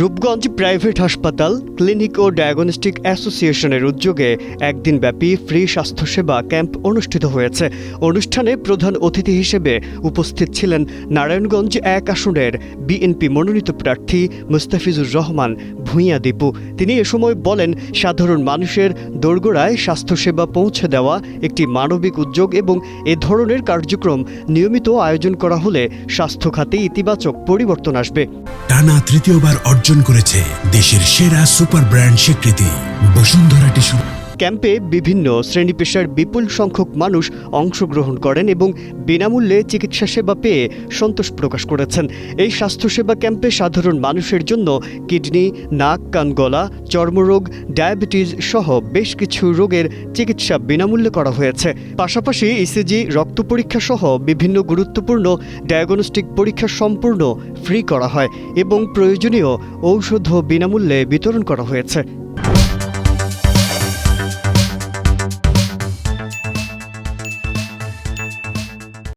Rupganj private হাসপাতাল clinic ও diagnostic অ্যাসোসিয়েশনের উদ্যোগে একদিনব্যাপী ফ্রি স্বাস্থ্যসেবা ক্যাম্প অনুষ্ঠিত হয়েছে। অনুষ্ঠানে প্রধান অতিথি হিসেবে উপস্থিত ছিলেন নারায়ণগঞ্জ ১ আসনের বিএনপি মনোনীত প্রার্থী মুস্তাফিজুর রহমান ভূঁইয়া দীপু। তিনি এ সময় বলেন, সাধারণ মানুষের দোরগোড়ায় স্বাস্থ্যসেবা পৌঁছে দেওয়া একটি মানবিক উদ্যোগ এবং এ ধরনের কার্যক্রম নিয়মিত আয়োজন করা হলে স্বাস্থ্য খাতে ইতিবাচক পরিবর্তন আসবে। টানা তৃতীয়বার অর্জন করেছে দেশের সেরা সুপার ব্র্যান্ড স্বীকৃতি বসুন্ধরা টিস্যু। ক্যাম্পে বিভিন্ন শ্রেণী পেশার বিপুল সংখ্যক মানুষ অংশগ্রহণ করেন এবং বিনামূল্যে চিকিৎসা সেবা পেয়ে সন্তোষ প্রকাশ করেছেন। এই স্বাস্থ্যসেবা ক্যাম্পে সাধারণ মানুষের জন্য কিডনি, নাক, কান, গলা, চর্মরোগ, ডায়াবেটিস সহ বেশ কিছু রোগের চিকিৎসা বিনামূল্যে করা হয়েছে। পাশাপাশি ইসিজি, রক্ত পরীক্ষা সহ বিভিন্ন গুরুত্বপূর্ণ ডায়াগনস্টিক পরীক্ষা সম্পূর্ণ ফ্রি করা হয় এবং প্রয়োজনীয় ঔষধও বিনামূল্যে বিতরণ করা হয়েছে।